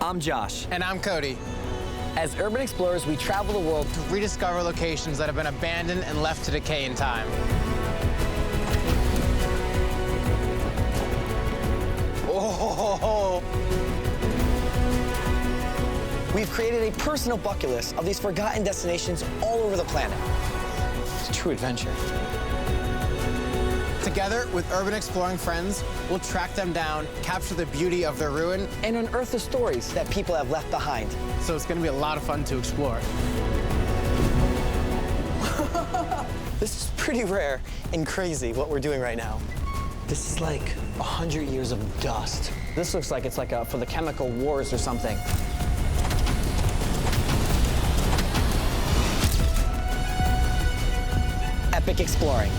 I'm Josh. And I'm Cody. As urban explorers, we travel the world to rediscover locations that have been abandoned and left to decay in time. Oh! We've created a personal bucket list of these forgotten destinations all over the planet. It's a true adventure. Together with urban exploring friends, we'll track them down, capture the beauty of their ruin, and unearth the stories that people have left behind. So it's going to be a lot of fun to explore. This is pretty rare and crazy what we're doing right now. This is like 100 years of dust. This looks like it's like for the chemical wars or something. Epic exploring.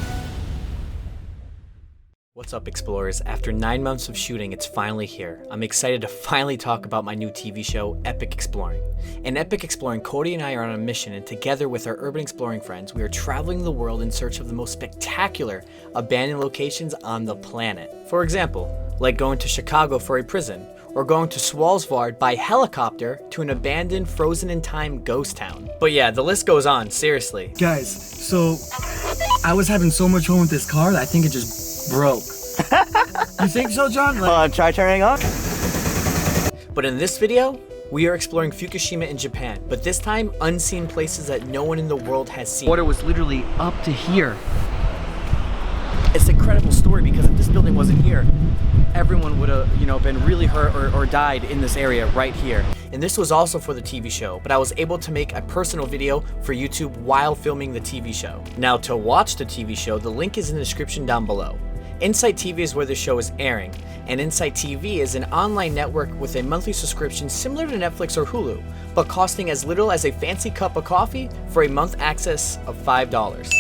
What's up, explorers? After 9 months of shooting, it's finally here. I'm excited to finally talk about my new TV show, Epic Exploring. In Epic Exploring, Cody and I are on a mission, and together with our urban exploring friends, we are traveling the world in search of the most spectacular abandoned locations on the planet. For example, like going to Chicago for a prison, or going to Svalbard by helicopter to an abandoned, frozen-in-time ghost town. But yeah, the list goes on, seriously. Guys, so I was having so much fun with this car that I think it just broke. You think so, John? Try turning on. But in this video, we are exploring Fukushima in Japan, but this time unseen places that no one in the world has seen. Water was literally up to here. It's an incredible story because if this building wasn't here, everyone would have, been really hurt or died in this area right here. And this was also for the TV show, but I was able to make a personal video for YouTube while filming the TV show. Now, to watch the TV show, the link is in the description down below. Insight TV is where the show is airing, and Insight TV is an online network with a monthly subscription similar to Netflix or Hulu, but costing as little as a fancy cup of coffee for a month access of $5.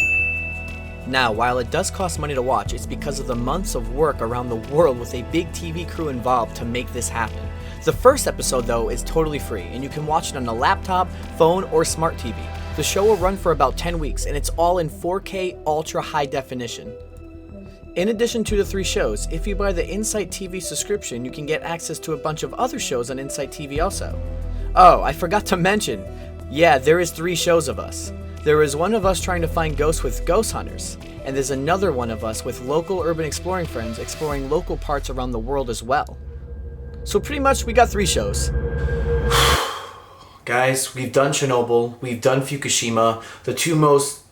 Now, while it does cost money to watch, it's because of the months of work around the world with a big TV crew involved to make this happen. The first episode, though, is totally free, and you can watch it on a laptop, phone, or smart TV. The show will run for about 10 weeks, and it's all in 4K ultra high definition. In addition to the 3 shows, if you buy the Insight TV subscription, you can get access to a bunch of other shows on Insight TV also. Oh, I forgot to mention, yeah, there is 3 shows of us. There is one of us trying to find ghosts with ghost hunters, and there's another one of us with local urban exploring friends exploring local parts around the world as well. So pretty much we got 3 shows. Guys, we've done Chernobyl, we've done Fukushima, the 2 most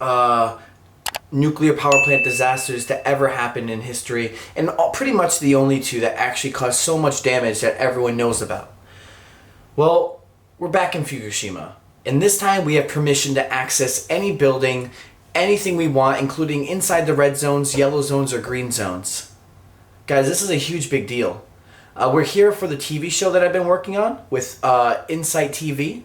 nuclear power plant disasters that ever happened in history, and pretty much the only 2 that actually caused so much damage that everyone knows about. Well, we're back in Fukushima, and this time we have permission to access any building, anything we want, including inside the red zones, yellow zones, or green zones. Guys, this is a huge big deal. We're here for the TV show that I've been working on with Insight TV,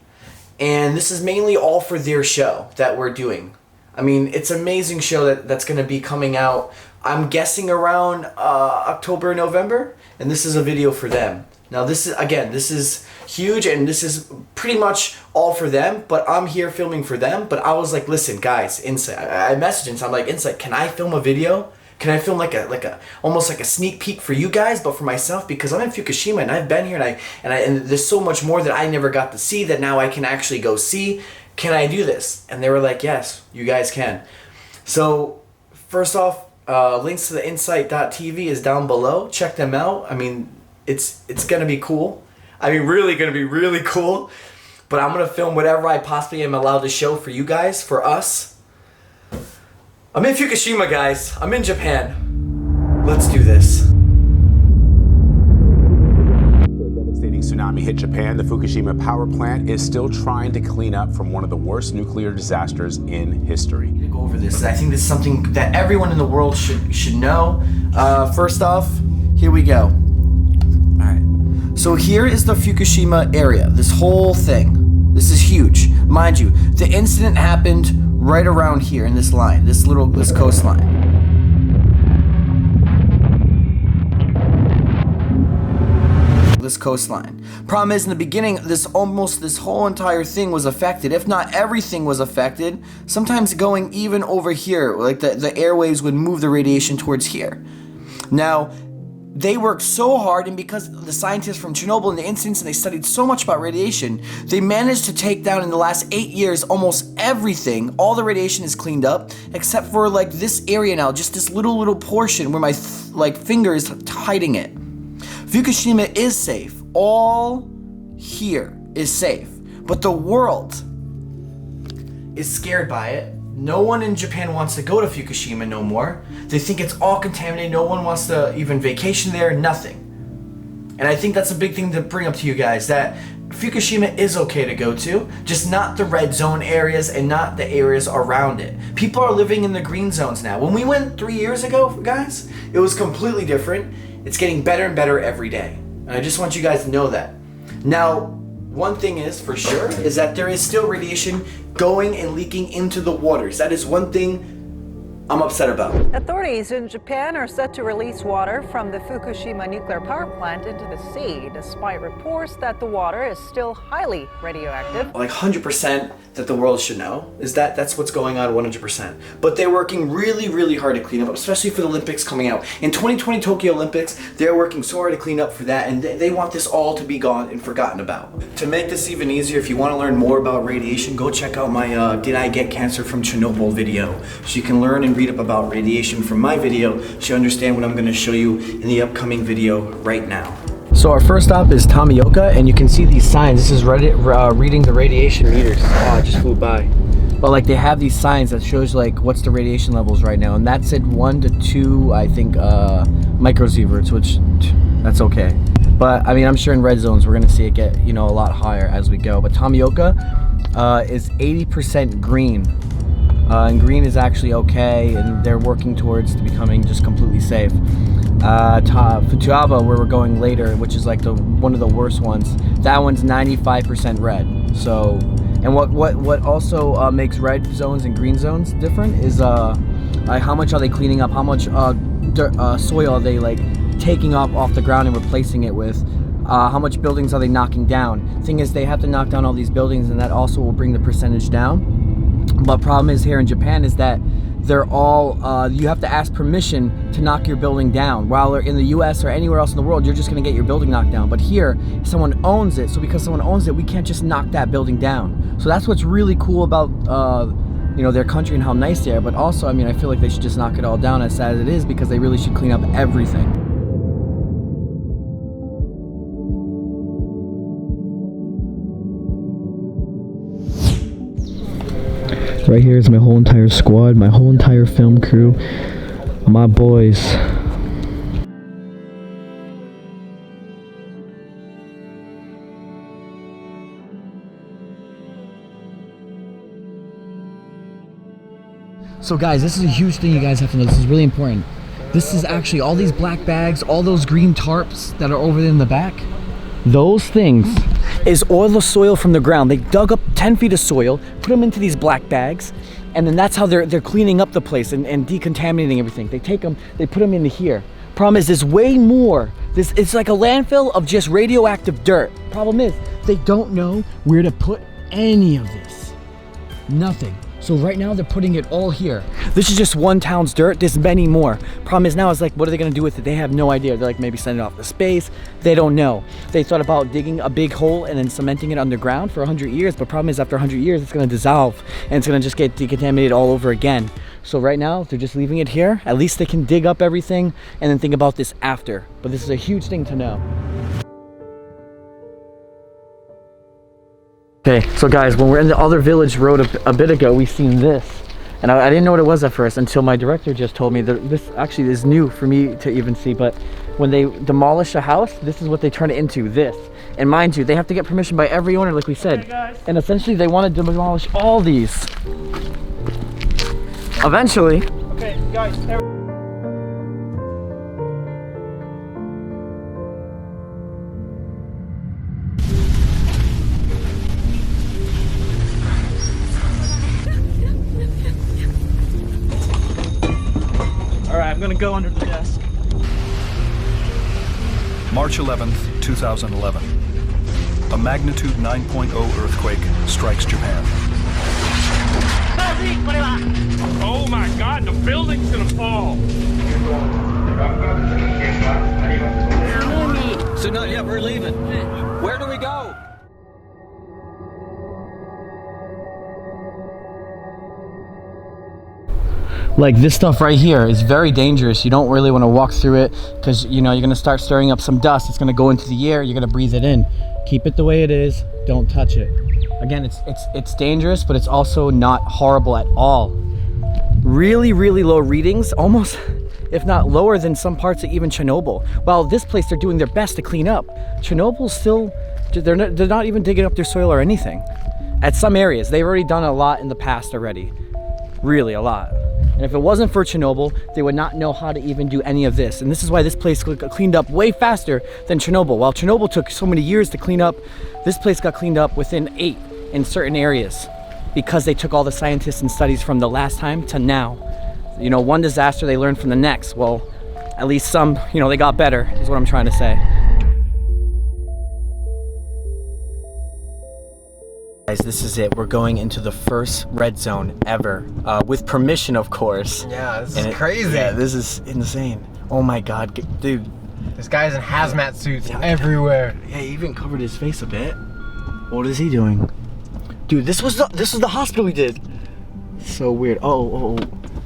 and this is mainly all for their show that we're doing. I mean, it's an amazing show that's going to be coming out, I'm guessing around October, November, and this is a video for them. Now this is huge, and this is pretty much all for them, but I'm here filming for them. But I was like, listen guys, Insight, I messaged Insight, I'm like, Insight, can I film a video? Can I film like almost like a sneak peek for you guys, but for myself, because I'm in Fukushima and I've been here, and there's so much more that I never got to see that now I can actually go see. Can I do this? And they were like, yes, you guys can. So first off, links to the insight.tv is down below. Check them out. I mean, it's gonna be cool. I mean, really gonna be really cool. But I'm gonna film whatever I possibly am allowed to show for you guys, for us. I'm in Fukushima, guys. I'm in Japan. Let's do this. Tsunami hit Japan. The Fukushima power plant is still trying to clean up from one of the worst nuclear disasters in history. To go over this, I think this is something that everyone in the world should know. First off, here we go. All right. So here is the Fukushima area. This whole thing. This is huge, mind you. The incident happened right around here in this line, this coastline. This coastline. Problem is, in the beginning, this whole entire thing was affected. If not everything was affected, sometimes going even over here, like the airwaves would move the radiation towards here. Now, they worked so hard, and because the scientists from Chernobyl and the incidents, and they studied so much about radiation, they managed to take down in the last 8 years almost everything. All the radiation is cleaned up, except for like this area now, just this little portion where my finger is hiding it. Fukushima is safe. All here is safe, but the world is scared by it. No one in Japan wants to go to Fukushima no more. They think it's all contaminated. No one wants to even vacation there, nothing. And I think that's a big thing to bring up to you guys, that Fukushima is okay to go to, just not the red zone areas and not the areas around it. People are living in the green zones now. When we went 3 years ago, guys, it was completely different. It's getting better and better every day. And I just want you guys to know that. Now, one thing is for sure is that there is still radiation going and leaking into the waters. That is one thing I'm upset about. Authorities in Japan are set to release water from the Fukushima nuclear power plant into the sea, despite reports that the water is still highly radioactive. Like 100% that the world should know is that that's what's going on 100%. But they're working really hard to clean up, especially for the Olympics coming out. In 2020 Tokyo Olympics, they're working so hard to clean up for that, and they want this all to be gone and forgotten about. To make this even easier, if you want to learn more about radiation, go check out my Did I Get Cancer from Chernobyl video. So you can learn and read up about radiation from my video, so you understand what I'm going to show you in the upcoming video right now. So our first stop is Tomioka, and you can see these signs. This is reading the radiation meters. Oh, I just flew by. But like they have these signs that shows like what's the radiation levels right now, and that said 1 to 2, I think, microsieverts, which that's okay. But I mean, I'm sure in red zones we're gonna see it get, you know, a lot higher as we go. But Tomioka is 80% green. And green is actually okay, and they're working towards becoming just completely safe. Futaba, where we're going later, which is like one of the worst ones, that one's 95% red. So, and what also makes red zones and green zones different is like how much are they cleaning up, how much soil are they like taking off the ground and replacing it with. How much buildings are they knocking down? Thing is, they have to knock down all these buildings, and that also will bring the percentage down. But problem is here in Japan is that they're all, you have to ask permission to knock your building down. While in the US or anywhere else in the world, you're just gonna get your building knocked down. But here, someone owns it, so because someone owns it, we can't just knock that building down. So that's what's really cool about, you know, their country and how nice they are. But also, I mean, I feel like they should just knock it all down, as sad as it is, because they really should clean up everything. Right here is my whole entire squad, my whole entire film crew, my boys. So guys, this is a huge thing you guys have to know. This is really important. This is actually all these black bags, all those green tarps that are over there in the back. Those things is all the soil from the ground. They dug up 10 feet of soil, put them into these black bags, and then that's how they're cleaning up the place and decontaminating everything. They take them, they put them into here. Problem is, there's way more. It's like a landfill of just radioactive dirt. Problem is, they don't know where to put any of this. Nothing. So right now they're putting it all here. This is just one town's dirt. There's many more. Problem is now it's like, what are they gonna do with it? They have no idea. They're like, maybe send it off to space. They don't know. They thought about digging a big hole and then cementing it underground for 100 years. But problem is, after 100 years, it's gonna dissolve and it's gonna just get decontaminated all over again. So right now they're just leaving it here. At least they can dig up everything and then think about this after. But this is a huge thing to know. Okay, so guys, when we're in the other village road a bit ago, we seen this. And I didn't know what it was at first until my director just told me that this actually is new for me to even see. But when they demolish a house, this is what they turn it into, this. And mind you, they have to get permission by every owner, like we said. Okay, guys. And essentially they want to demolish all these. Eventually. Okay, guys. I'm gonna go under the desk. March 11th, 2011. A magnitude 9.0 earthquake strikes Japan. Oh my God, the building's gonna fall! So no, yeah, we're leaving. Where do we go? Like this stuff right here is very dangerous. You don't really want to walk through it because you know you're gonna start stirring up some dust. It's gonna go into the air. You're gonna breathe it in. Keep it the way it is. Don't touch it. Again, it's dangerous, but it's also not horrible at all. Really, really low readings, almost, if not lower than some parts of even Chernobyl. While this place they're doing their best to clean up, Chernobyl's still, they're not even digging up their soil or anything. At some areas, they've already done a lot in the past already. Really, a lot. And if it wasn't for Chernobyl, they would not know how to even do any of this. And this is why this place got cleaned up way faster than Chernobyl. While Chernobyl took so many years to clean up, this place got cleaned up within 8 in certain areas because they took all the scientists and studies from the last time to now. You know, one disaster they learned from the next. Well, at least some, you know, they got better, is what I'm trying to say. Guys, this is it. We're going into the first red zone ever, with permission, of course. Yeah, this is crazy. Yeah, this is insane. Oh my God, dude. This guy's in hazmat suits everywhere. Yeah, he even covered his face a bit. What is he doing? Dude, this was the hospital we did. So weird. Oh,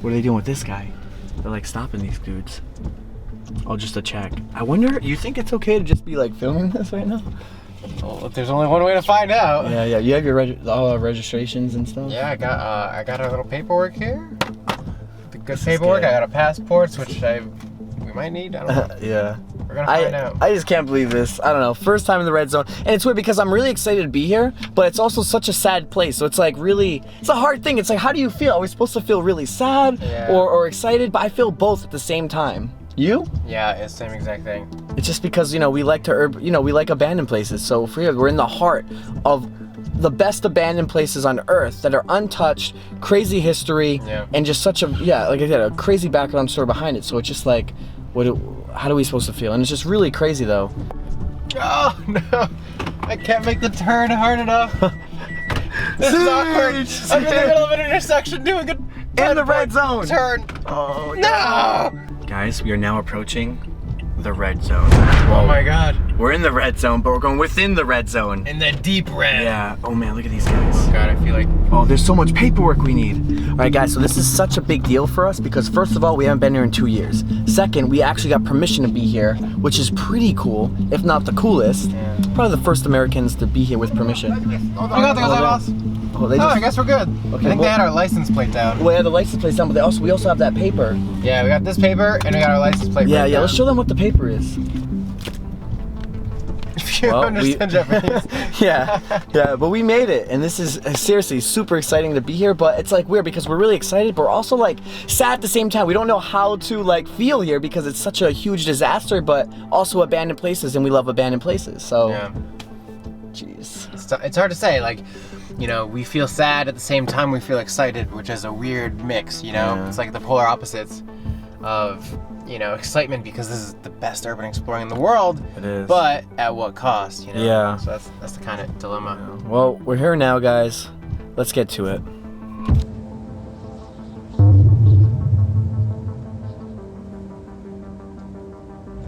what are they doing with this guy? They're like stopping these dudes. Oh, just to check. I wonder, you think it's okay to just be like filming this right now? Well, there's only one way to find out. Yeah, yeah. You have your registrations and stuff? Yeah, I got our little paperwork here. The good paperwork. I got a passports, which we might need. I don't know. Yeah. We're gonna find out. I just can't believe this. I don't know. First time in the red zone. And it's weird because I'm really excited to be here, but it's also such a sad place. So it's like really, it's a hard thing. It's like, how do you feel? Are we supposed to feel really sad or excited? But I feel both at the same time. You? Yeah, it's the same exact thing. It's just because, you know, we like to, we like abandoned places. So we're in the heart of the best abandoned places on Earth that are untouched, crazy history, and just such a, like I said, a crazy background story behind it. So it's just like, how are we supposed to feel? And it's just really crazy though. Oh no, I can't make the turn hard enough. This is awkward. I'm in the middle of an intersection doing in the red zone. Turn. Oh no. Guys, we are now approaching the red zone. Whoa. Oh my God. We're in the red zone, but we're going within the red zone. In the deep red. Yeah. Oh man, look at these guys. Oh God, I feel like. Oh, there's so much paperwork we need. All right, guys, so this is such a big deal for us because first of all, we haven't been here in 2 years. Second, we actually got permission to be here, which is pretty cool, if not the coolest. Yeah. Probably the first Americans to be here with permission. I guess we're good. Okay, I think they had our license plate down. Well, yeah, the license plate's down, but we also have that paper. Yeah, we got this paper and we got our license plate. Yeah, let's show them what the paper is. If you understand Japanese. yeah, but we made it, and this is seriously super exciting to be here. But it's like weird because we're really excited, but we're also like sad at the same time. We don't know how to like feel here because it's such a huge disaster, but also abandoned places, and we love abandoned places. So, jeez, it's hard to say. Like, you know, we feel sad at the same time we feel excited, which is a weird mix. You know, it's like the polar opposites of, you know, excitement because this is the best urban exploring in the world. It is. But at what cost, you know? Yeah. So that's the kind of dilemma. Yeah. Well, we're here now, guys. Let's get to it.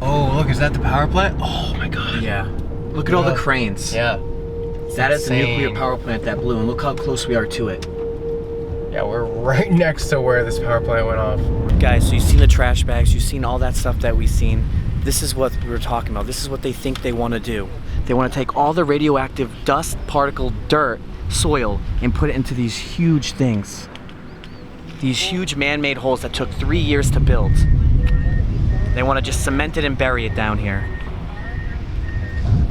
Oh, look, is that the power plant? Oh my God. Yeah. Look at all the cranes. Yeah. That is the nuclear power plant that blew, and look how close we are to it. Yeah, we're right next to where this power plant went off. Guys, so you've seen the trash bags, you've seen all that stuff that we've seen. This is what we were talking about. This is what they think they want to do. They want to take all the radioactive dust, particle, dirt, soil, and put it into these huge things. These huge man-made holes that took 3 years to build. They want to just cement it and bury it down here.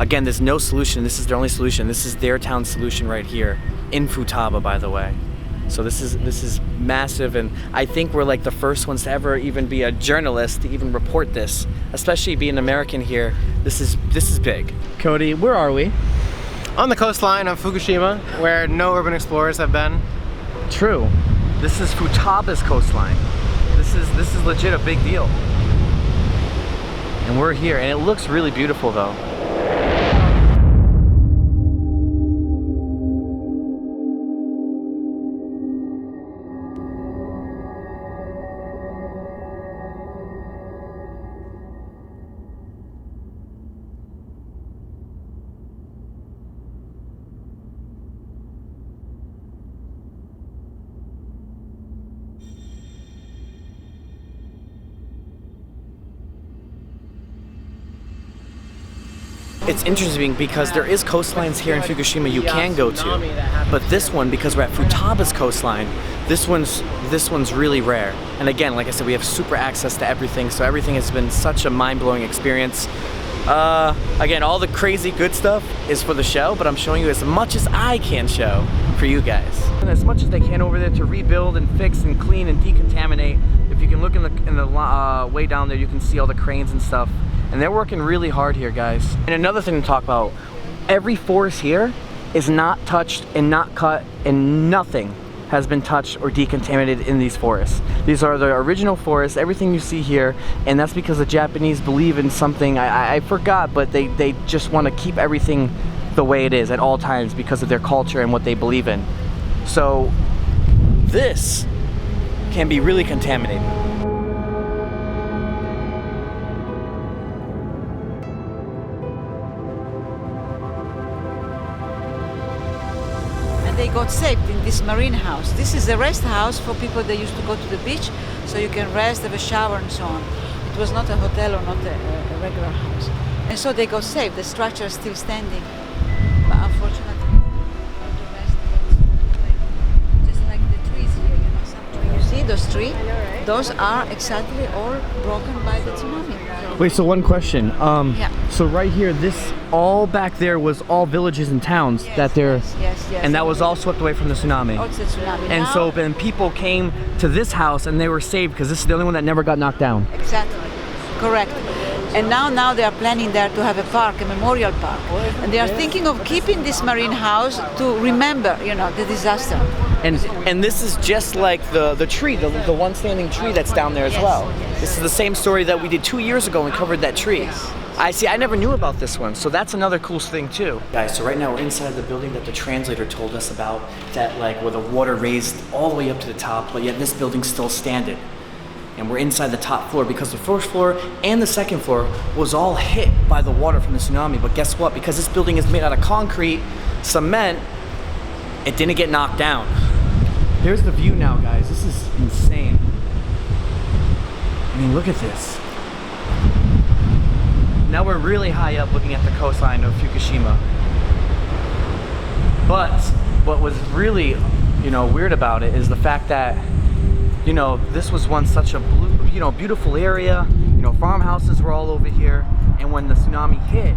Again, there's no solution. This is their only solution. This is their town solution right here in Futaba, by the way. So this is massive, and I think we're like the first ones to ever even be a journalist to even report this, especially being American here. This is big. Cody, where are we? On the coastline of Fukushima, where no urban explorers have been. True. This is Futaba's coastline. This is legit a big deal. And we're here, and it looks really beautiful though. it's interesting because there is coastlines here in Fukushima you can go to, but this one, because we're at Futaba's coastline, this one's really rare. And again, like I said, we have super access to everything, so everything has been such a mind-blowing experience. Again, all the crazy good stuff is for the show, but I'm showing you as much as I can show for you guys. And as much as they can over there to rebuild and fix and clean and decontaminate. If you can look in the way down there, you can see all the cranes and stuff. And they're working really hard here, guys. And another thing to talk about, every forest here is not touched and not cut, and nothing has been touched or decontaminated in these forests. These are the original forests, everything you see here, and that's because the Japanese believe in something, I forgot, but they just want to keep everything the way it is at all times because of their culture and what they believe in. So this can be really contaminated. They got saved in this marine house. This is a rest house for people that used to go to the beach, so you can rest, have a shower and so on. It was not a hotel or not a regular house. And so they got saved. The structure is still standing. But unfortunately, the rest just like the trees here, you know, some trees. You see those trees? Those are exactly all broken by the tsunami. Wait, so one question. Yeah. So right here, this all back there was all villages and towns that they're, yes. and that was all swept away from the tsunami. Oh, it's a tsunami. And now, so then people came to this house and they were saved because this is the only one that never got knocked down. Exactly, correct. And now they are planning there to have a park, a memorial park, and they are thinking of keeping this marine house to remember, you know, the disaster. And this is just like the tree, the one standing tree that's down there as well. This is the same story that we did 2 years ago and covered that tree. I never knew about this one, so that's another cool thing too. Guys, so right now we're inside the building that the translator told us about, that like where the water raised all the way up to the top, but yet this building's still standing. And we're inside the top floor because the first floor and the second floor was all hit by the water from the tsunami. But guess what? Because this building is made out of concrete, cement, it didn't get knocked down. Here's the view now, guys. This is insane. I mean, look at this. Now we're really high up looking at the coastline of Fukushima. But what was really, weird about it is the fact that, this was once such a beautiful area. Farmhouses were all over here. And when the tsunami hit,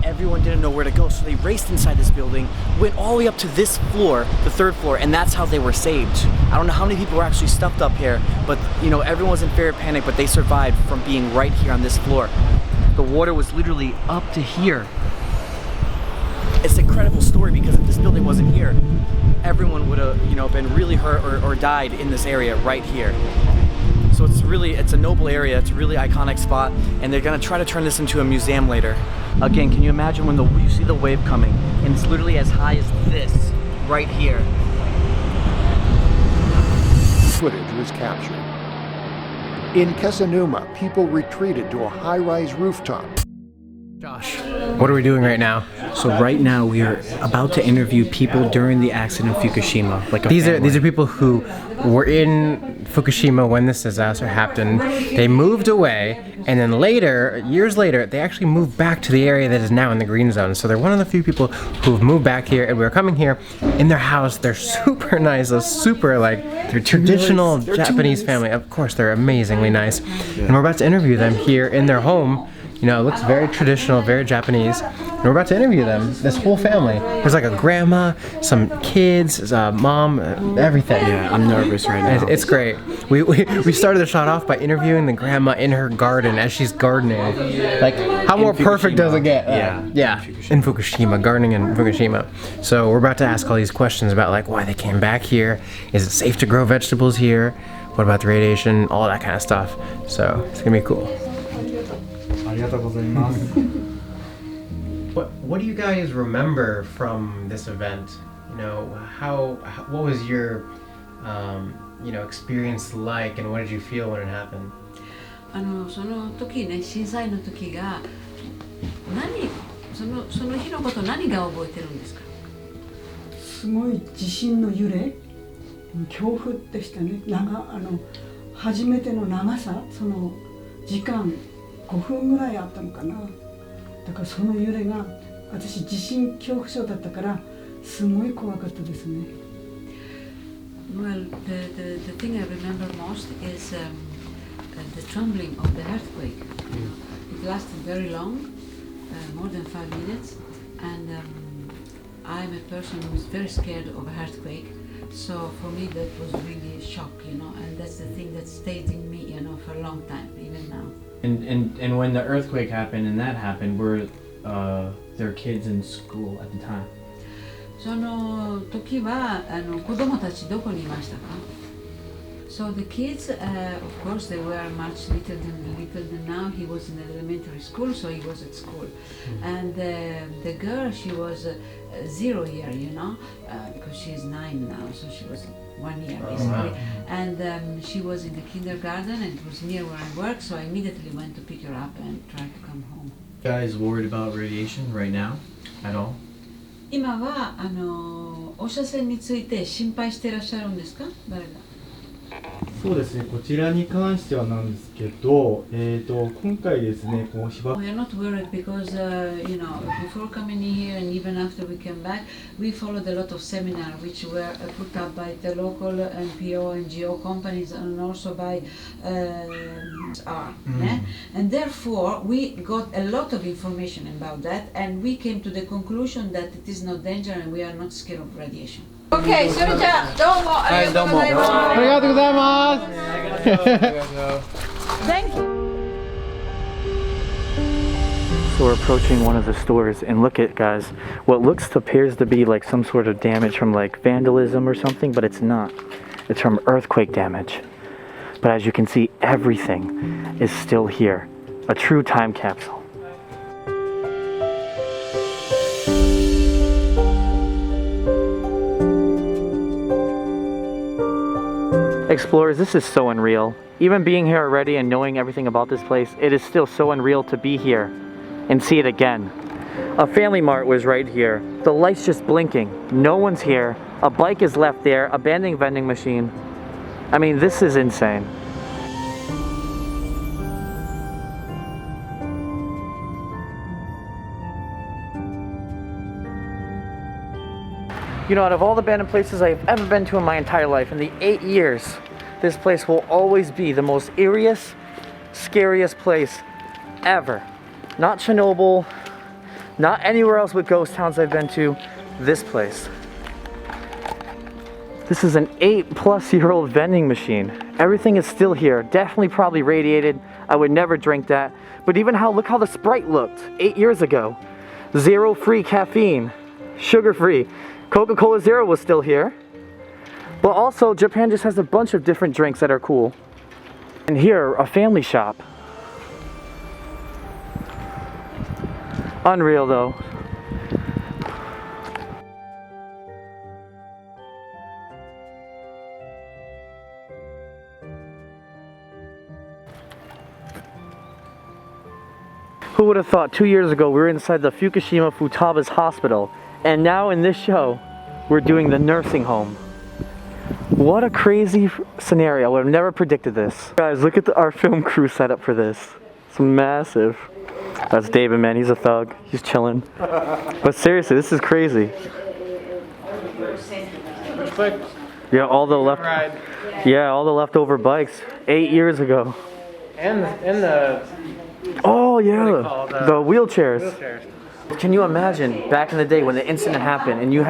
everyone didn't know where to go, so they raced inside this building, went all the way up to this floor, the third floor, and that's how they were saved. I don't know how many people were actually stuffed up here, but everyone was in fear panic, but they survived from being right here on this floor. The water was literally up to here. It's an incredible story because if this building wasn't here, everyone would have, been really hurt or died in this area right here. So it's a noble area, it's a really iconic spot, and they're gonna try to turn this into a museum later. Again, can you imagine when you see the wave coming, and it's literally as high as this, right here. Footage was captured. In Kesanuma, people retreated to a high-rise rooftop. Josh, What are we doing right now? so right now we are about to interview people during the accident in Fukushima. These are people who were in Fukushima when this disaster happened. They moved away, and then later, years later, they actually moved back to the area that is now in the green zone. So they're one of the few people who've moved back here, and we're coming here in their house. They're super nice, they're traditional Japanese family. Of course, they're amazingly nice. And we're about to interview them here in their home. It looks very traditional, very Japanese. And we're about to interview them, this whole family. There's like a grandma, some kids, mom, everything. Yeah, I'm nervous right now. It's great. We started the shot off by interviewing the grandma in her garden as she's gardening. Like, how more perfect does it get? Yeah. In Fukushima, gardening in Fukushima. So we're about to ask all these questions about like why they came back here. Is it safe to grow vegetables here? What about the radiation? All that kind of stuff. So it's gonna be cool. What do you guys remember from this event? What was your experience like, and what did you feel when it happened? その時ね、震災の時がその日のこと何が覚えてるんですか？すごい地震の揺れ、強風でしたね。初めての長さ、その時間5分ぐらいあったのかな。だからその揺れが私地震恐怖症だったからすごい怖かったですね。Well, the thing I remember most is the trembling of the earthquake. It lasted very long, more than 5 minutes, and I'm a person who is very scared of an earthquake. So for me that was really a shock, and that's the thing that stayed in me, for a long time, even now. And when the earthquake happened and that happened, were there kids in school at the time? その時は子供たちどこにいましたか? So the kids, of course, they were much little than now. He was in elementary school, so he was at school. And the girl, she was 0 year, because she is 9 now, so she was 1 year basically. And she was in the kindergarten, and it was near where I work, so I immediately went to pick her up and tried to come home. You guys worried about radiation right now at all? 今は放射線について心配していらっしゃるんですか？誰が？そうですね、こちらに関してはなんですけど、今回ですね、こう被爆 We are not worried because before coming here and even after we came back, we followed a lot of seminars which were put up by the local NPO, NGO companies and also by and therefore we got a lot of information about that, and we came to the conclusion that it is not dangerous and we are not scared of radiation. Okay, それじゃあどうもありがとうございます。ありがとうございます。Thank you. So we're approaching one of the stores, and look at, guys, what appears to be like some sort of damage from like vandalism or something, but it's not. It's from earthquake damage. But as you can see, everything is still here. A true time capsule. Explorers, this is so unreal. Even being here already and knowing everything about this place, it is still so unreal to be here and see it again. A Family Mart was right here. The light's just blinking. No one's here. A bike is left there. Abandoned vending machine. I mean, this is insane. You know, out of all the abandoned places I've ever been to in my entire life, in the 8 years, this place will always be the most eeriest, scariest place ever. Not Chernobyl, not anywhere else with ghost towns I've been to, this place. This is an 8-plus-year-old vending machine. Everything is still here, definitely probably radiated. I would never drink that. But even look how the Sprite looked 8 years ago. Zero free caffeine, sugar free. Coca-Cola Zero was still here. But also, Japan just has a bunch of different drinks that are cool. And here, a family shop. Unreal though. Who would have thought 2 years ago we were inside the Fukushima Futaba's hospital, and now in this show we're doing the nursing home. What a crazy scenario. I would have never predicted this. Guys, look at our film crew setup for this. It's massive. That's David, man. He's a thug. He's chilling. But seriously, this is crazy. Yeah, all the leftover bikes 8 years ago. And the oh yeah, the wheelchairs. Can you imagine back in the day when the incident happened and you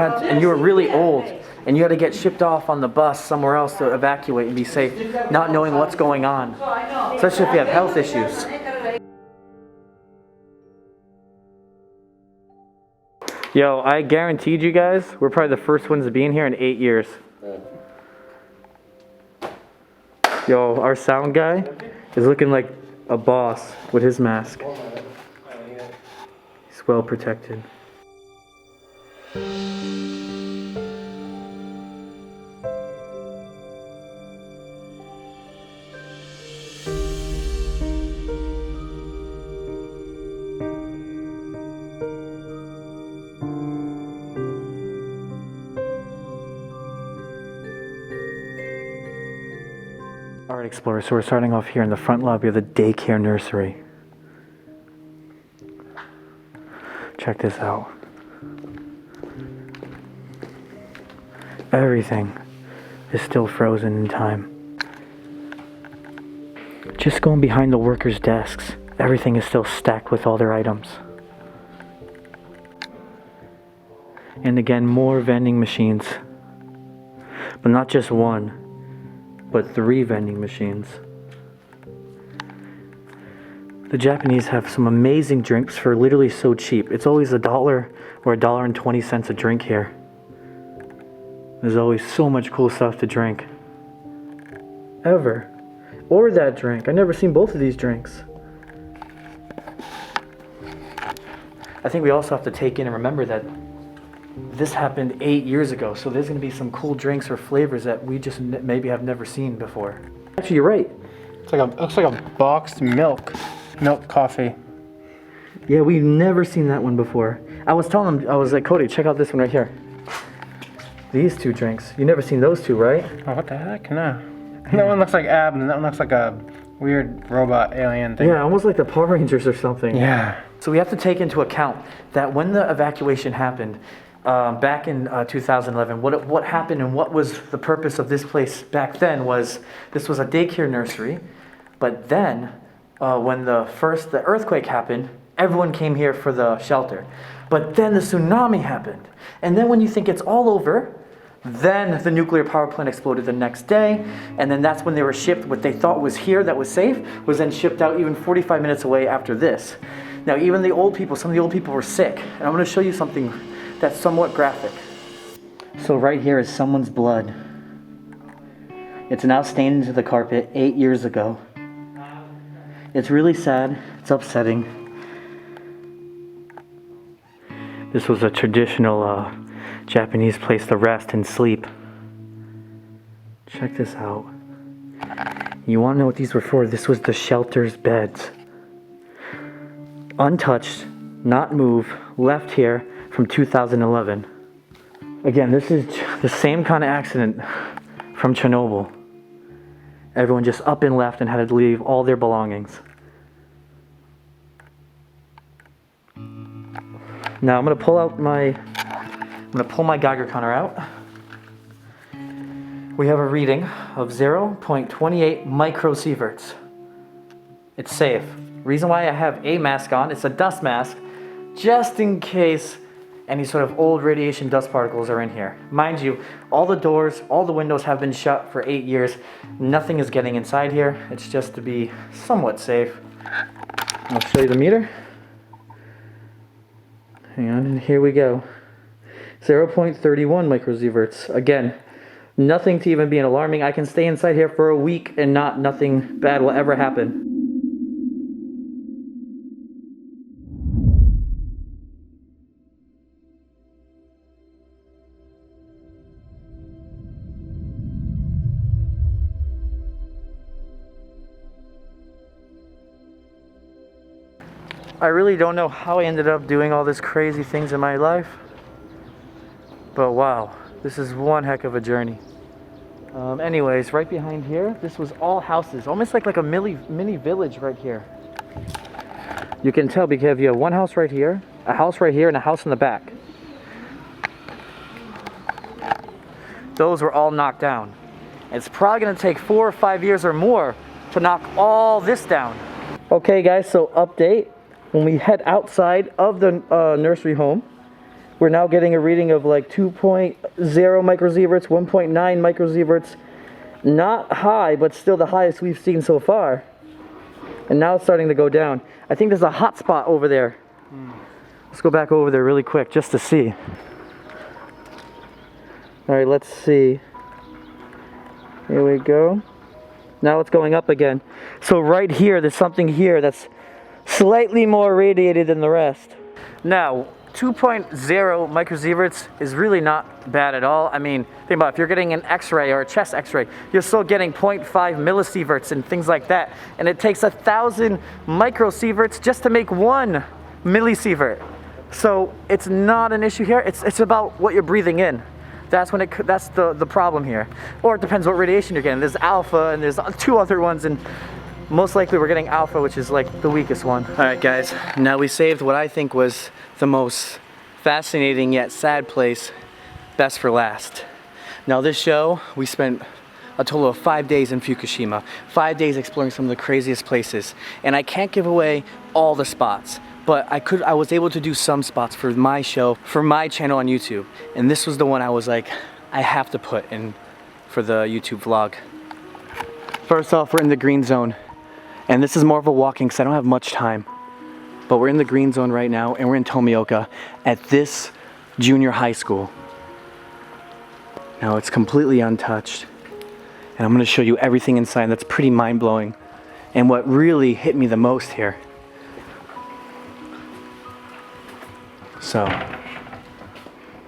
were really old and you had to get shipped off on the bus somewhere else to evacuate and be safe, not knowing what's going on, especially if you have health issues. Yo, I guaranteed you guys, we're probably the first ones to be in here in 8 years. Yo, our sound guy is looking like a boss with his mask. He's well protected. Alright, Explorers, so we're starting off here in the front lobby of the daycare nursery. Check this out. Everything is still frozen in time. Just going behind the workers' desks, everything is still stacked with all their items. And again, more vending machines. But not just one, but 3 vending machines. The Japanese have some amazing drinks for literally so cheap. It's always $1 or $1.20 a drink here. There's always so much cool stuff to drink. Ever. Or that drink. I've never seen both of these drinks. I think we also have to take in and remember that this happened 8 years ago, so there's going to be some cool drinks or flavors that we just maybe have never seen before. Actually, you're right. It's like looks like a boxed milk coffee. Yeah, we've never seen that one before. I was telling them, I was like, Cody, check out this one right here. These 2 drinks. You've never seen those 2, right? Oh, what the heck? No. That one looks like Ab, and that one looks like a weird robot alien thing. Yeah, almost like the Power Rangers or something. Yeah. So we have to take into account that when the evacuation happened, back in 2011, what happened and what was the purpose of this place back then was, this was a daycare nursery, but then when the earthquake happened, everyone came here for the shelter. But then the tsunami happened. And then when you think it's all over, then the nuclear power plant exploded the next day, and then that's when they were shipped. What they thought was here that was safe was then shipped out even 45 minutes away after this. Now even the old people, some of the old people were sick, and I'm going to show you something that's somewhat graphic. So right here is someone's blood. It's now stained into the carpet 8 years ago. It's really sad, it's upsetting. This was a traditional Japanese place to rest and sleep. Check this out. You want to know what these were for? This was the shelter's beds. Untouched, not moved, left here from 2011. Again, this is the same kind of accident from Chernobyl. Everyone just up and left and had to leave all their belongings. Now I'm gonna pull my Geiger counter out. We have a reading of 0.28 microsieverts. It's safe. Reason why I have a mask on, it's a dust mask, just in case any sort of old radiation dust particles are in here. Mind you, all the doors, all the windows have been shut for 8 years. Nothing is getting inside here. It's just to be somewhat safe. I'll show you the meter. Hang on, and here we go. 0.31 microsieverts. Again, nothing to even be alarming. I can stay inside here for a week and nothing bad will ever happen. I really don't know how I ended up doing all these crazy things in my life, but wow, this is one heck of a journey. Anyways, right behind here, this was all houses, almost like a mini village right here. You can tell because you have one house right here, a house right here, and a house in the back. Those were all knocked down. It's probably gonna take 4 or 5 years or more to knock all this down. Okay guys, so update. When we head outside of the nursery home, we're now getting a reading of like 2.0 microsieverts, 1.9 microsieverts. Not high, but still the highest we've seen so far. And now it's starting to go down. I think there's a hot spot over there. Let's go back over there really quick just to see. All right, let's see. Here we go. Now it's going up again. So right here, there's something here that's slightly more radiated than the rest. Now, 2.0 microsieverts is really not bad at all. I mean, think about it, if you're getting an x-ray or a chest x-ray, you're still getting 0.5 millisieverts and things like that. And it takes 1,000 microsieverts just to make 1 millisievert. So it's not an issue here. It's about what you're breathing in. That's the problem here. Or it depends what radiation you're getting. There's alpha and there's 2 other ones, and Most likely we're getting alpha, which is like the weakest one. All right, guys, now we saved what I think was the most fascinating yet sad place, best for last. Now this show, we spent a total of 5 days in Fukushima, 5 days exploring some of the craziest places. And I can't give away all the spots, but I was able to do some spots for my show, for my channel on YouTube. And this was the one I was like, I have to put in for the YouTube vlog. First off, we're in the green zone. And this is more of a walking because I don't have much time. But we're in the green zone right now, and we're in Tomioka at this junior high school. Now it's completely untouched. And I'm gonna show you everything inside. That's pretty mind-blowing. And what really hit me the most here. So,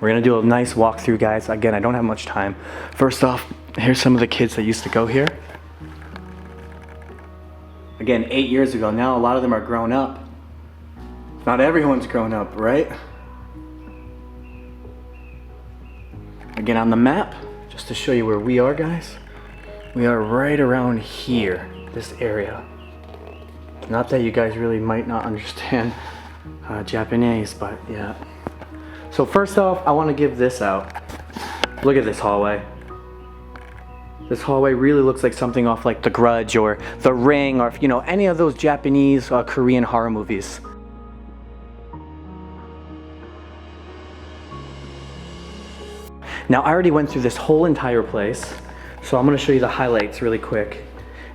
we're gonna do a nice walkthrough, guys. Again, I don't have much time. First off, here's some of the kids that used to go here. Again, 8 years ago. Now a lot of them are grown up. Not everyone's grown up, right? Again, on the map, just to show you where we are, guys. We are right around here, this area. Not that you guys really might not understand Japanese, but yeah. So first off, I want to give this out. Look at this hallway. This hallway really looks like something off like The Grudge or The Ring, or you know, any of those Japanese, Korean horror movies. Now I already went through this whole entire place. So I'm gonna show you the highlights really quick.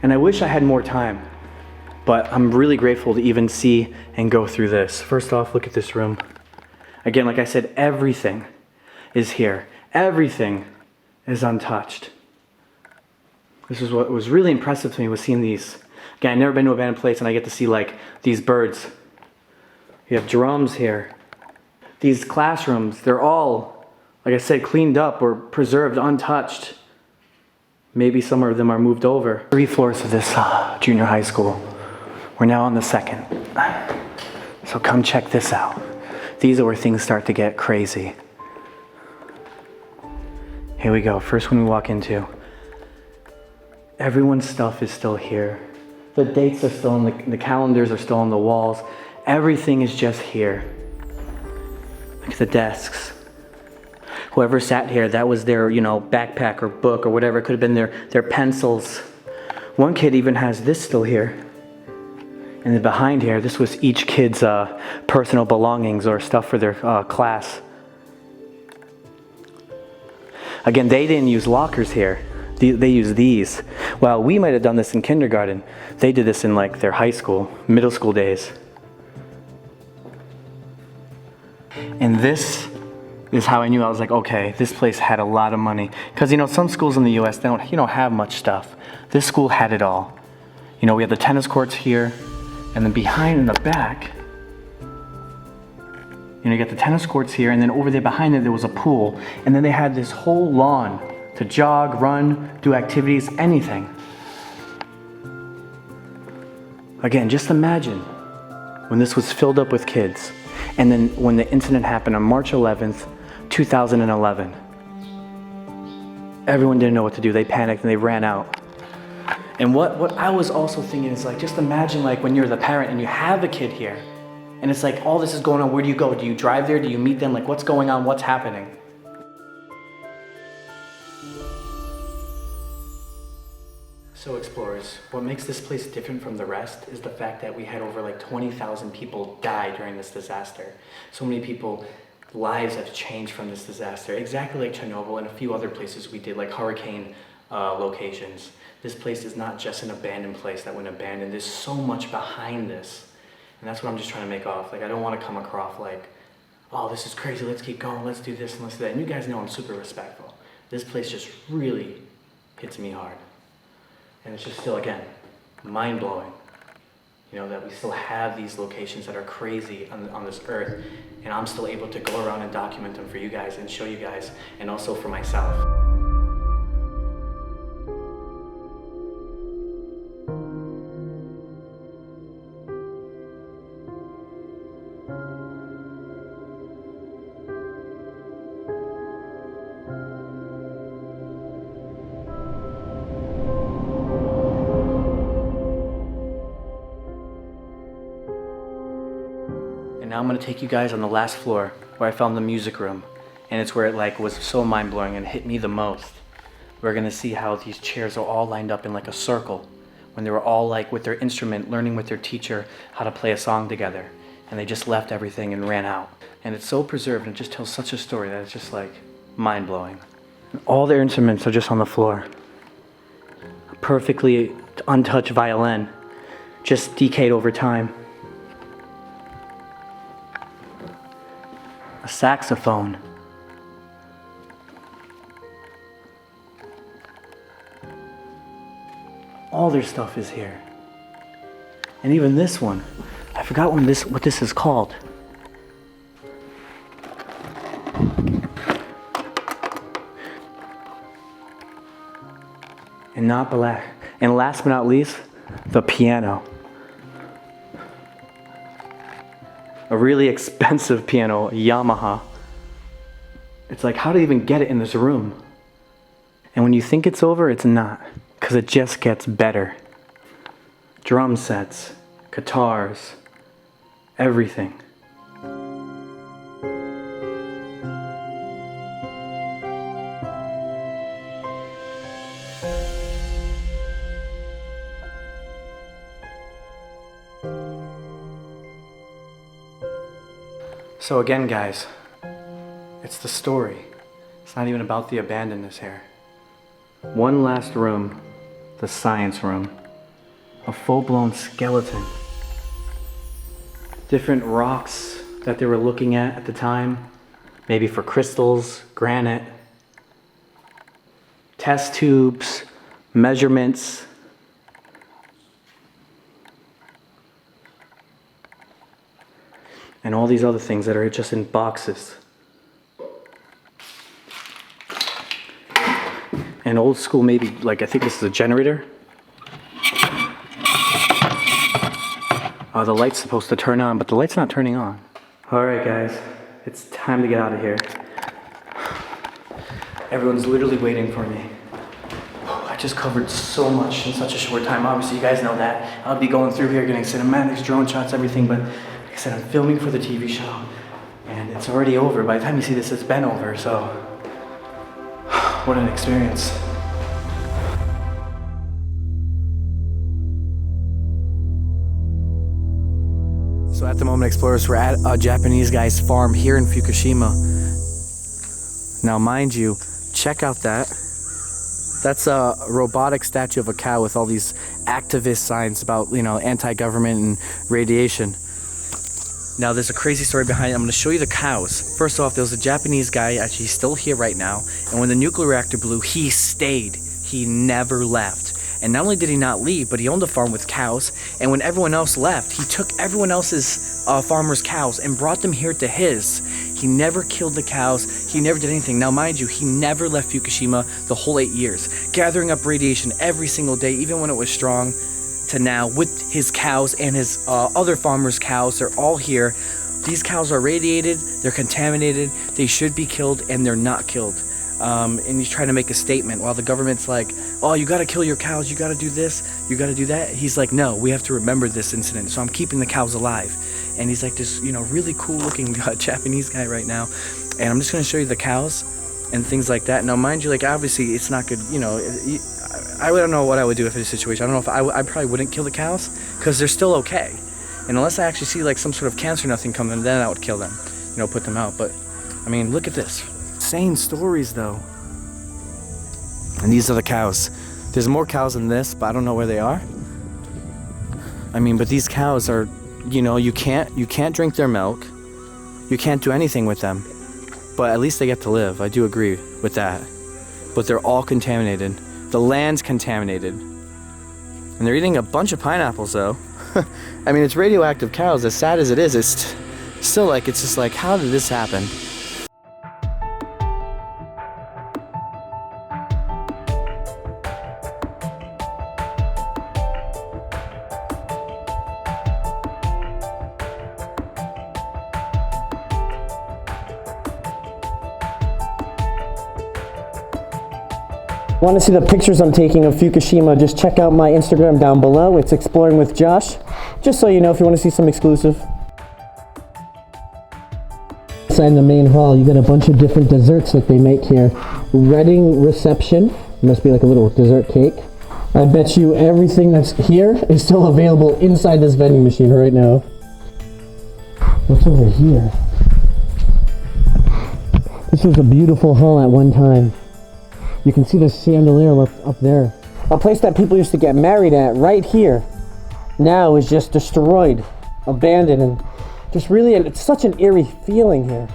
And I wish I had more time, but I'm really grateful to even see and go through this. First off, look at this room. Again, like I said, everything is here. Everything is untouched. This is what was really impressive to me, was seeing these. Again, I've never been to an abandoned place and I get to see like these birds. You have drums here. These classrooms, they're all, like I said, cleaned up or preserved, untouched. Maybe some of them are moved over. 3 floors of this junior high school. We're now on the 2nd. So come check this out. These are where things start to get crazy. Here we go, first one we walk into. Everyone's stuff is still here. The dates are still in the calendars are still on the walls. Everything is just here. Look at the desks. Whoever sat here, that was their, you know, backpack or book or whatever. It could have been their pencils. One kid even has this still here. And then behind here, this was each kid's personal belongings or stuff for their class. Again, they didn't use lockers here. They used these. Well, we might have done this in kindergarten. They did this in like their high school, middle school days. And this is how I knew. I was like, okay, this place had a lot of money. Because, you know, some schools in the US, they don't have much stuff. This school had it all. You know, we had the tennis courts here, and then behind in the back, you know, you got the tennis courts here, and then over there behind it, there was a pool. And then they had this whole lawn to jog, run, do activities, anything. Again, just imagine when this was filled up with kids. And then when the incident happened on March 11th, 2011, everyone didn't know what to do. They panicked and they ran out. And what I was also thinking is like, just imagine like when you're the parent and you have a kid here, and it's like all this is going on, where do you go? Do you drive there? Do you meet them? Like what's going on? What's happening? So explorers, what makes this place different from the rest is the fact that we had over like 20,000 people die during this disaster. So many people, lives have changed from this disaster, exactly like Chernobyl and a few other places we did, like hurricane locations. This place is not just an abandoned place that went abandoned. There's so much behind this. And that's what I'm just trying to make off. Like, I don't want to come across like, oh, this is crazy, let's keep going, let's do this and let's do that. And you guys know I'm super respectful. This place just really hits me hard. And it's just still, again, mind-blowing, you know, that we still have these locations that are crazy on this earth, and I'm still able to go around and document them for you guys and show you guys, and also for myself. Now I'm gonna take you guys on the last floor where I found the music room. And it's where it like was so mind-blowing and hit me the most. We're gonna see how these chairs are all lined up in like a circle when they were all like with their instrument, learning with their teacher how to play a song together. And they just left everything and ran out. And it's so preserved and it just tells such a story that it's just like mind-blowing. All their instruments are just on the floor. A perfectly untouched violin, just decayed over time. A saxophone. All their stuff is here. And even this one, I forgot what this is called. And not black. And last but not least, the piano. A really expensive piano, a Yamaha. It's like, how do they even get it in this room? And when you think it's over, it's not. Because it just gets better. Drum sets, guitars, everything. So again, guys, it's the story. It's not even about the abandonness here. One last room, the science room. A full-blown skeleton. Different rocks that they were looking at the time. Maybe for crystals, granite. Test tubes, measurements. And all these other things that are just in boxes. And old school, maybe, like I think this is a generator. The light's supposed to turn on, but the light's not turning on. Alright guys, it's time to get out of here. Everyone's literally waiting for me. I just covered so much in such a short time. Obviously you guys know that. I'll be going through here getting cinematics, drone shots, everything, but like I said, I'm filming for the TV show. And it's already over. By the time you see this, it's been over, so what an experience. So at the moment, explorers, we're at a Japanese guy's farm here in Fukushima. Now, mind you, check out that. That's a robotic statue of a cow with all these activist signs about, you know, anti-government and radiation. Now, there's a crazy story behind it. I'm going to show you the cows. First off, there was a Japanese guy, actually he's still here right now, and when the nuclear reactor blew, he stayed. He never left. And not only did he not leave, but he owned a farm with cows, and when everyone else left, he took everyone else's farmers' cows and brought them here to his. He never killed the cows, he never did anything. Now mind you, he never left Fukushima the whole 8 years, gathering up radiation every single day, even when it was strong, to now with his cows and his other farmers' cows. They're all here. These cows are radiated, they're contaminated, they should be killed, and they're not killed. And he's trying to make a statement while the government's like, oh, you gotta kill your cows, you gotta do this, you gotta do that. He's like, no, we have to remember this incident, so I'm keeping the cows alive. And he's like this, you know, really cool looking Japanese guy right now. And I'm just gonna show you the cows and things like that. Now mind you, like obviously it's not good, you know, I don't know what I would do if in a situation. I don't know if I probably wouldn't kill the cows because they're still okay. And unless I actually see like some sort of cancer or nothing coming, then I would kill them, you know, put them out. But I mean, look at this. Insane stories though. And these are the cows. There's more cows than this, but I don't know where they are. I mean, but these cows are, you know, you can't drink their milk. You can't do anything with them. But at least they get to live. I do agree with that. But they're all contaminated. The land's contaminated. And they're eating a bunch of pineapples though. I mean, it's radioactive cows. As sad as it is, it's still like, it's just like, how did this happen? Want to see the pictures I'm taking of Fukushima, just check out my Instagram down below. It's Exploring with Josh. Just so you know if you want to see some exclusive. Inside the main hall, you got a bunch of different desserts that they make here. Wedding reception, must be like a little dessert cake. I bet you everything that's here is still available inside this vending machine right now. What's over here? This was a beautiful hall at one time. You can see the chandelier up there. A place that people used to get married at right here now is just destroyed, abandoned, and just really, it's such an eerie feeling here.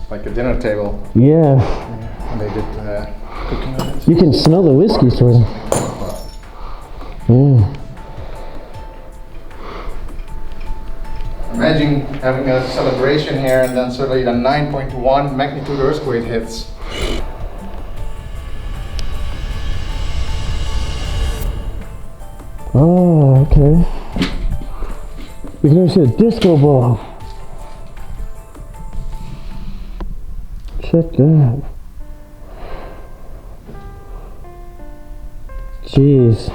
It's like a dinner table. Yeah. And they did cooking on it. You can smell the whiskey sort of. Yeah. Imagine having a celebration here and then suddenly the 9.1 magnitude earthquake hits. Oh, okay. You can even see a disco ball. Check that. Jeez.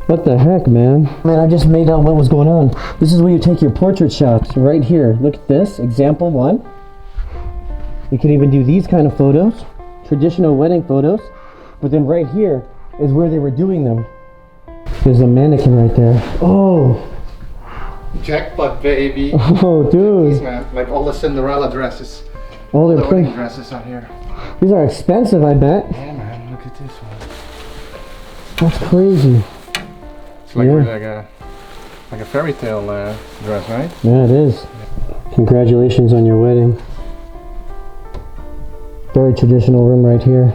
What the heck, man? Man, I just made out what was going on. This is where you take your portrait shots, right here. Look at this, example 1. You can even do these kind of photos, traditional wedding photos. But then right here is where they were doing them. There's a mannequin right there. Oh! Jackpot, baby. Oh, dude. Man, like all the Cinderella dresses. All the their wedding dresses are here. These are expensive, I bet. Yeah, man, look at this one. That's crazy. It's like, really like a fairy tale dress, right? Yeah, it is. Congratulations on your wedding. Very traditional room right here.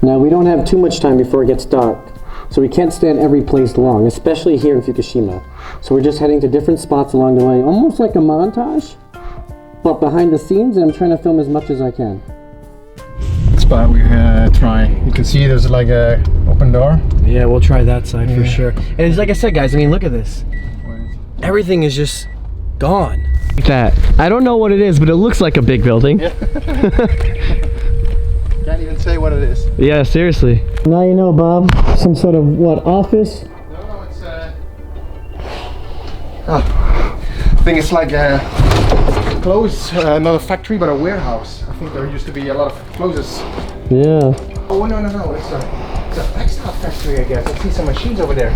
Now, we don't have too much time before it gets dark, so we can't stay at every place long, especially here in Fukushima. So we're just heading to different spots along the way, almost like a montage, but behind the scenes, and I'm trying to film as much as I can. Spot we try. You can see there's like a open door. Yeah, we'll try that side for sure. And it's like I said, guys, I mean, look at this. Everything is just gone. Like that. I don't know what it is, but it looks like a big building. Yeah. Can't even say what it is. Yeah, seriously. Now you know, Bob. Some sort of, what, office? No, it's I think it's like a clothes, not a factory, but a warehouse. I think there used to be a lot of clothes. Yeah. Oh, no, it's a textile factory, I guess. I see some machines over there.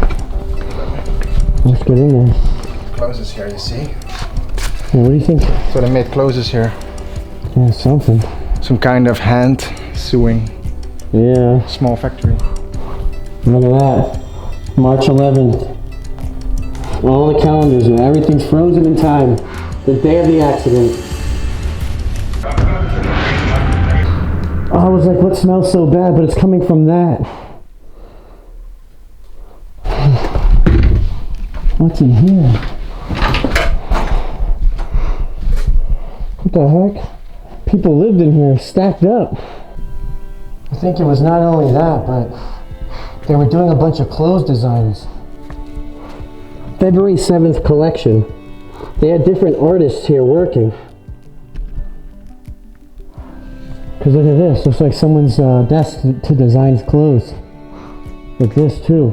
Let's get in there. Clothes here, you see? Yeah, what do you think? So they made clothes here. Yeah, something. Some kind of hand sewing. Yeah. Small factory. Look at that. March 11th. All the calendars and everything's frozen in time. The day of the accident. Oh, I was like, what smells so bad? But it's coming from that. What's in here? What the heck? People lived in here, stacked up. I think it was not only that, but they were doing a bunch of clothes designs. February 7th collection. They had different artists here working. Because look at this, looks like someone's desk to design clothes. Like this too.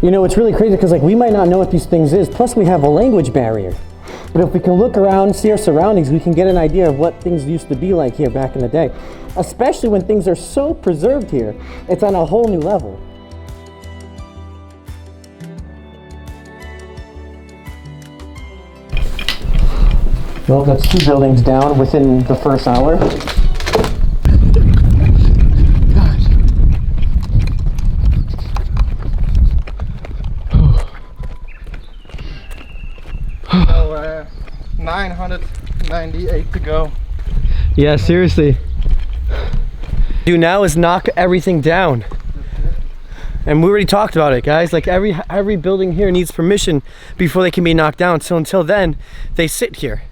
You know, it's really crazy because like we might not know what these things is, plus we have a language barrier. But if we can look around, see our surroundings, we can get an idea of what things used to be like here back in the day. Especially when things are so preserved here, it's on a whole new level. Well, that's 2 buildings down within the first hour. So, 998 to go. Yeah, seriously. Do now is knock everything down. And we already talked about it, guys. Like every building here needs permission before they can be knocked down. So until then, they sit here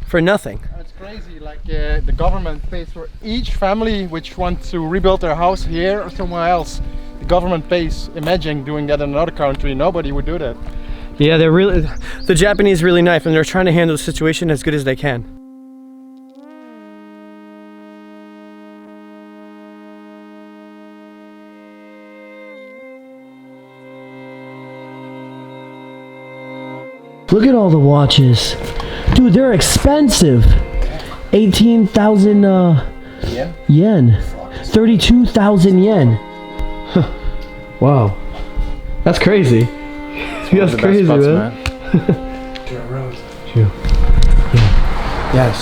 for nothing. It's crazy, like the government pays for each family which wants to rebuild their house here or somewhere else. The government pays. Imagine doing that in another country, nobody would do that. Yeah, they're really, the Japanese really nice, and they're trying to handle the situation as good as they can. Look at all the watches. Dude, they're expensive. 18,000 yen. 32,000 yen. Wow. That's crazy. That's crazy, man. True. Yeah,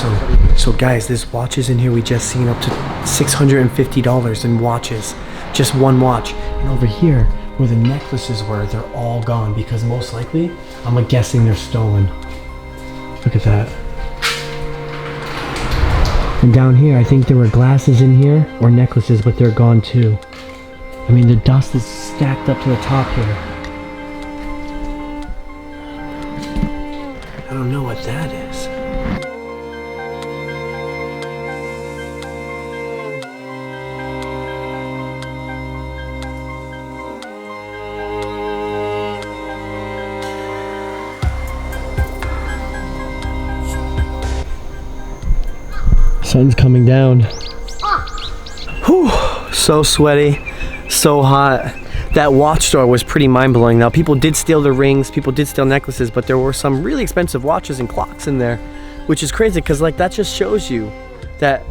so guys, there's watches in here we just seen up to $650 in watches. Just one watch. And over here, where the necklaces were, they're all gone because most likely, I'm guessing they're stolen. Look at that. And down here, I think there were glasses in here or necklaces, but they're gone too. I mean, the dust is stacked up to the top here. I don't know what that is. Sun's coming down. Whew, so sweaty, so hot. That watch store was pretty mind-blowing. Now, people did steal the rings, people did steal necklaces, but there were some really expensive watches and clocks in there, which is crazy because like that just shows you that,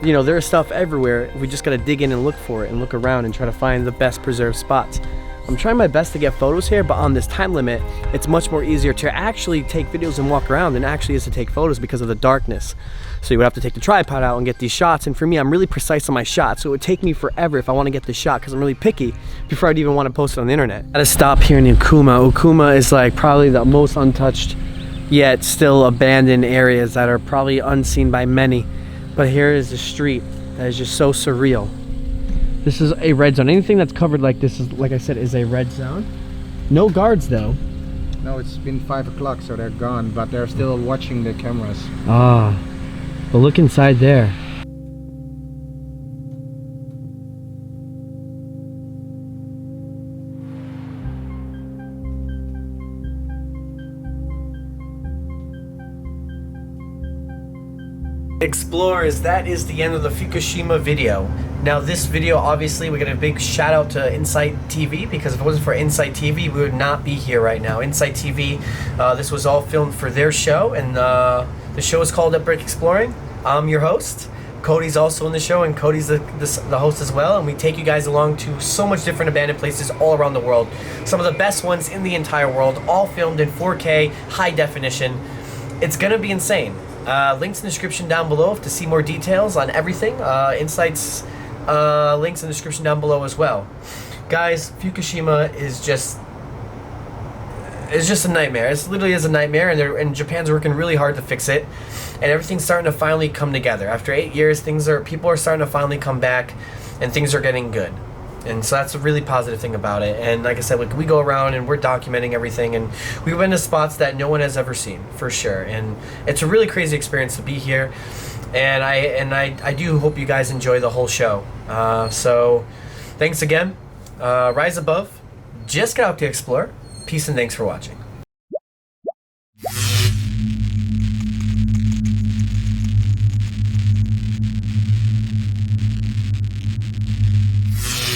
you know, there's stuff everywhere. We just gotta dig in and look for it and look around and try to find the best preserved spots. I'm trying my best to get photos here, but on this time limit, it's much more easier to actually take videos and walk around than it actually is to take photos because of the darkness. So you would have to take the tripod out and get these shots. And for me, I'm really precise on my shots. So it would take me forever if I want to get this shot because I'm really picky before I'd even want to post it on the internet. Gotta stop here in Okuma. Okuma is like probably the most untouched yet still abandoned areas that are probably unseen by many. But here is the street that is just so surreal. This is a red zone. Anything that's covered like this is, like I said, is a red zone. No guards though. No, it's been 5 o'clock, so they're gone, but they're still watching the cameras. Ah, but look inside there. Explorers, that is the end of the Fukushima video. Now this video, obviously, we got a big shout out to Insight TV, because if it wasn't for Insight TV, we would not be here right now. Insight TV, this was all filmed for their show, and the show is called Epic Exploring. I'm your host. Cody's also in the show, and Cody's the host as well, and we take you guys along to so much different abandoned places all around the world. Some of the best ones in the entire world, all filmed in 4K, high definition. It's gonna be insane. Links in the description down below to see more details on everything. Insight's links in the description down below as well. Guys, Fukushima is just a nightmare. It literally is a nightmare, and Japan's working really hard to fix it. And everything's starting to finally come together. After 8 years, people are starting to finally come back, and things are getting good. And so that's a really positive thing about it. And like I said, we go around and we're documenting everything, and we've been to spots that no one has ever seen, for sure. And it's a really crazy experience to be here. And I do hope you guys enjoy the whole show. So thanks again. Rise above. Just get out to explore. Peace and thanks for watching.